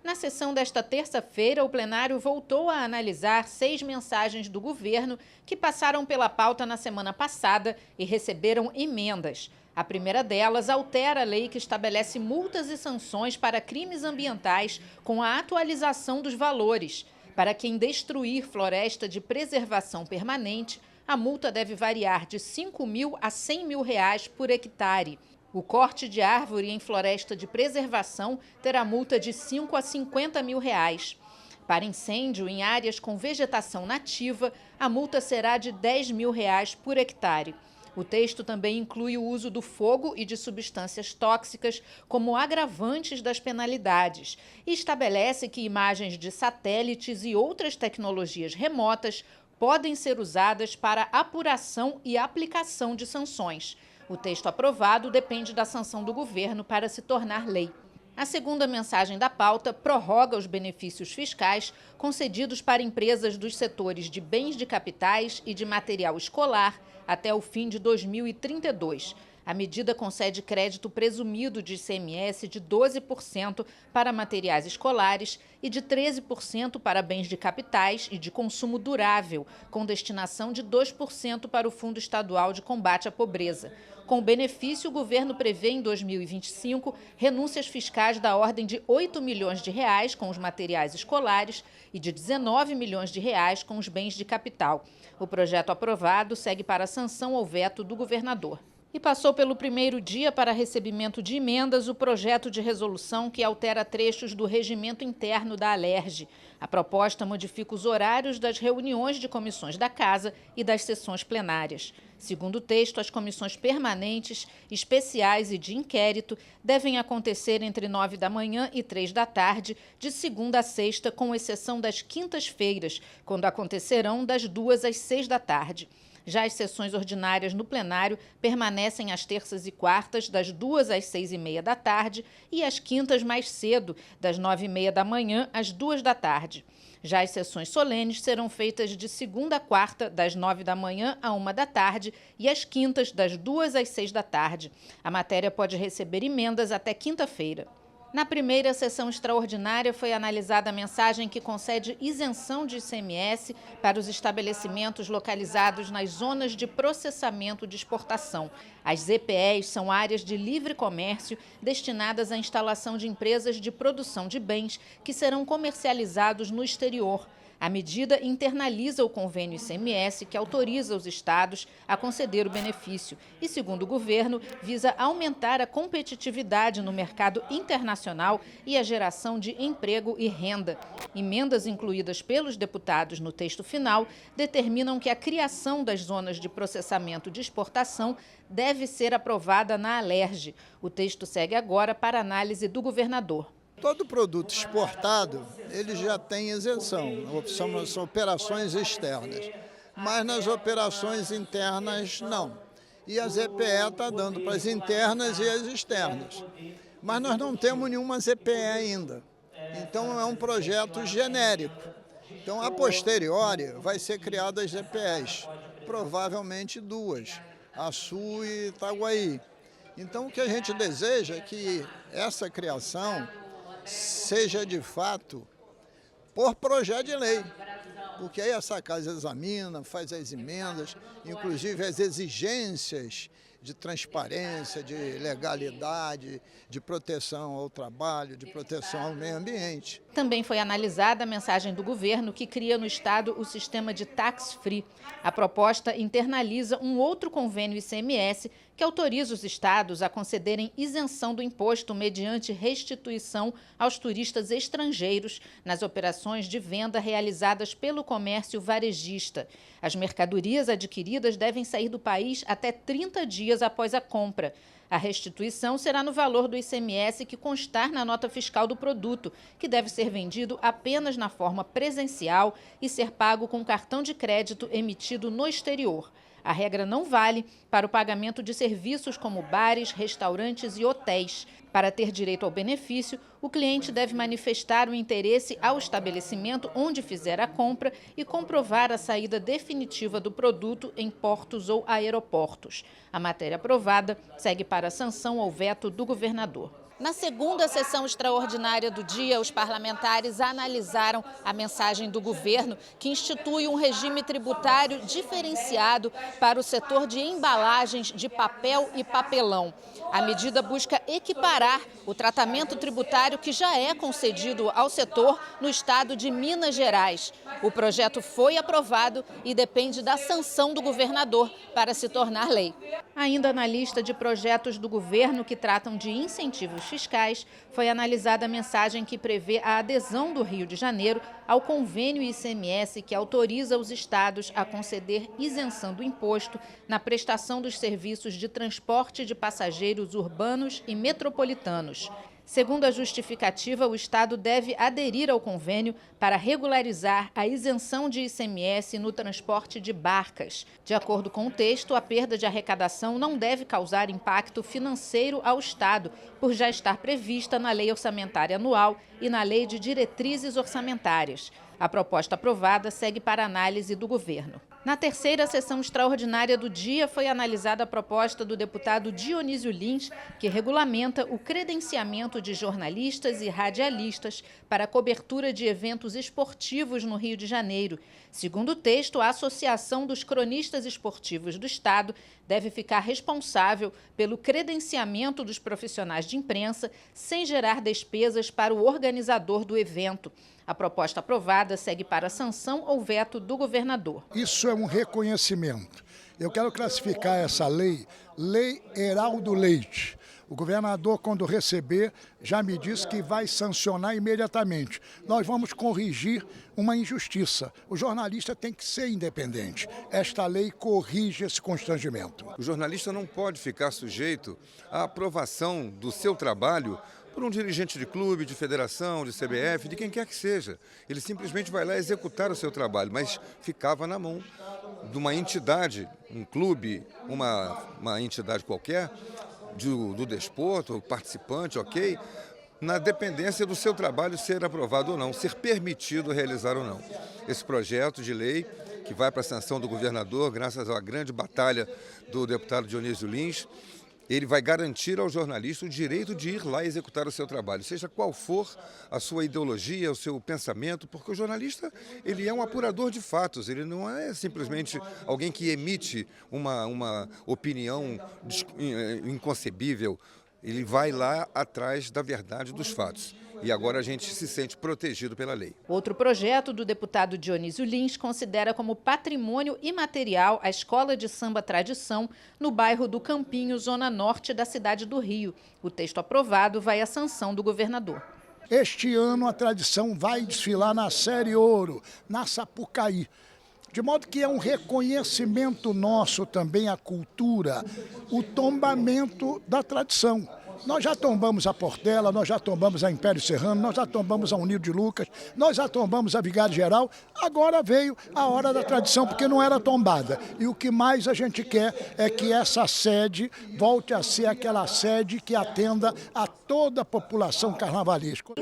Na sessão desta terça-feira, o plenário voltou a analisar 6 mensagens do governo que passaram pela pauta na semana passada e receberam emendas. A primeira delas altera a lei que estabelece multas e sanções para crimes ambientais com a atualização dos valores. Para quem destruir floresta de preservação permanente, a multa deve variar de R$ 5.000 a R$ 100.000 por hectare. O corte de árvore em floresta de preservação terá multa de R$ 5 a R$ 50.000. Para incêndio em áreas com vegetação nativa, a multa será de R$ 10.000 por hectare. O texto também inclui o uso do fogo e de substâncias tóxicas como agravantes das penalidades e estabelece que imagens de satélites e outras tecnologias remotas podem ser usadas para apuração e aplicação de sanções. O texto aprovado depende da sanção do governo para se tornar lei. A segunda mensagem da pauta prorroga os benefícios fiscais concedidos para empresas dos setores de bens de capitais e de material escolar até o fim de 2032. A medida concede crédito presumido de ICMS de 12% para materiais escolares e de 13% para bens de capitais e de consumo durável, com destinação de 2% para o Fundo Estadual de Combate à Pobreza. Com o benefício, o governo prevê em 2025 renúncias fiscais da ordem de R$ 8 milhões com os materiais escolares e de R$ 19 milhões com os bens de capital. O projeto aprovado segue para a sanção ou veto do governador. E passou pelo primeiro dia para recebimento de emendas o projeto de resolução que altera trechos do regimento interno da Alerj. A proposta modifica os horários das reuniões de comissões da Casa e das sessões plenárias. Segundo o texto, as comissões permanentes, especiais e de inquérito devem acontecer entre 9 da manhã e 3 da tarde, de segunda a sexta, com exceção das quintas-feiras, quando acontecerão das 2 às 6 da tarde. Já as sessões ordinárias no plenário permanecem às terças e quartas, das 2 às 6h30 da tarde, e às quintas mais cedo, das 9h30 da manhã às 2 da tarde. Já as sessões solenes serão feitas de segunda a quarta, das 9 da manhã à 1 da tarde, e às quintas, das 2 às 6 da tarde. A matéria pode receber emendas até quinta-feira. Na primeira sessão extraordinária foi analisada a mensagem que concede isenção de ICMS para os estabelecimentos localizados nas zonas de processamento de exportação. As ZPEs são áreas de livre comércio destinadas à instalação de empresas de produção de bens que serão comercializados no exterior. A medida internaliza o convênio ICMS que autoriza os estados a conceder o benefício e, segundo o governo, visa aumentar a competitividade no mercado internacional e a geração de emprego e renda. Emendas incluídas pelos deputados no texto final determinam que a criação das zonas de processamento de exportação deve ser aprovada na Alerj. O texto segue agora para análise do governador. Todo produto exportado, ele já tem isenção, são operações externas, mas nas operações internas não. E a ZPE está dando para as internas e as externas. Mas nós não temos nenhuma ZPE ainda, então é um projeto genérico. Então, a posteriori, vai ser criadas ZPEs, provavelmente 2, Açu e Itaguaí. Então, o que a gente deseja é que essa criação seja de fato por projeto de lei, porque aí essa casa examina, faz as emendas, inclusive as exigências de transparência, de legalidade, de proteção ao trabalho, de proteção ao meio ambiente. Também foi analisada a mensagem do governo que cria no estado o sistema de tax-free. A proposta internaliza um outro convênio ICMS que autoriza os estados a concederem isenção do imposto mediante restituição aos turistas estrangeiros nas operações de venda realizadas pelo comércio varejista. As mercadorias adquiridas devem sair do país até 30 dias após a compra. A restituição será no valor do ICMS que constar na nota fiscal do produto, que deve ser vendido apenas na forma presencial e ser pago com cartão de crédito emitido no exterior. A regra não vale para o pagamento de serviços como bares, restaurantes e hotéis. Para ter direito ao benefício, o cliente deve manifestar o interesse ao estabelecimento onde fizer a compra e comprovar a saída definitiva do produto em portos ou aeroportos. A matéria aprovada segue para a sanção ou veto do governador. Na segunda sessão extraordinária do dia, os parlamentares analisaram a mensagem do governo que institui um regime tributário diferenciado para o setor de embalagens de papel e papelão. A medida busca equiparar o tratamento tributário que já é concedido ao setor no estado de Minas Gerais. O projeto foi aprovado e depende da sanção do governador para se tornar lei. Ainda na lista de projetos do governo que tratam de incentivos fiscais, foi analisada a mensagem que prevê a adesão do Rio de Janeiro ao convênio ICMS que autoriza os estados a conceder isenção do imposto na prestação dos serviços de transporte de passageiros urbanos e metropolitanos. Segundo a justificativa, o Estado deve aderir ao convênio para regularizar a isenção de ICMS no transporte de barcas. De acordo com o texto, a perda de arrecadação não deve causar impacto financeiro ao Estado, por já estar prevista na Lei Orçamentária Anual e na Lei de Diretrizes Orçamentárias. A proposta aprovada segue para análise do governo. Na terceira sessão extraordinária do dia, foi analisada a proposta do deputado Dionísio Lins, que regulamenta o credenciamento de jornalistas e radialistas para a cobertura de eventos esportivos no Rio de Janeiro. Segundo o texto, a Associação dos Cronistas Esportivos do Estado deve ficar responsável pelo credenciamento dos profissionais de imprensa, sem gerar despesas para o organizador do evento. A proposta aprovada segue para a sanção ou veto do governador. Isso é um reconhecimento. Eu quero classificar essa lei, Lei Heraldo Leite. O governador, quando receber, já me disse que vai sancionar imediatamente. Nós vamos corrigir uma injustiça. O jornalista tem que ser independente. Esta lei corrige esse constrangimento. O jornalista não pode ficar sujeito à aprovação do seu trabalho por um dirigente de clube, de federação, de CBF, de quem quer que seja. Ele simplesmente vai lá executar o seu trabalho, mas ficava na mão de uma entidade, um clube, uma entidade qualquer, do desporto, participante, ok, na dependência do seu trabalho ser aprovado ou não, ser permitido realizar ou não. Esse projeto de lei, que vai para a sanção do governador, graças à grande batalha do deputado Dionísio Lins, ele vai garantir ao jornalista o direito de ir lá executar o seu trabalho, seja qual for a sua ideologia, o seu pensamento, porque o jornalista ele é um apurador de fatos, ele não é simplesmente alguém que emite uma opinião inconcebível, ele vai lá atrás da verdade dos fatos. E agora a gente se sente protegido pela lei. Outro projeto do deputado Dionísio Lins considera como patrimônio imaterial a Escola de Samba Tradição no bairro do Campinho, zona norte da cidade do Rio. O texto aprovado vai à sanção do governador. Este ano a tradição vai desfilar na Série Ouro, na Sapucaí. De modo que é um reconhecimento nosso também à cultura, o tombamento da tradição. Nós já tombamos a Portela, nós já tombamos a Império Serrano, nós já tombamos a Unido de Lucas, nós já tombamos a Vigário Geral, agora veio a hora da tradição, porque não era tombada. E o que mais a gente quer é que essa sede volte a ser aquela sede que atenda a toda a população carnavalesca.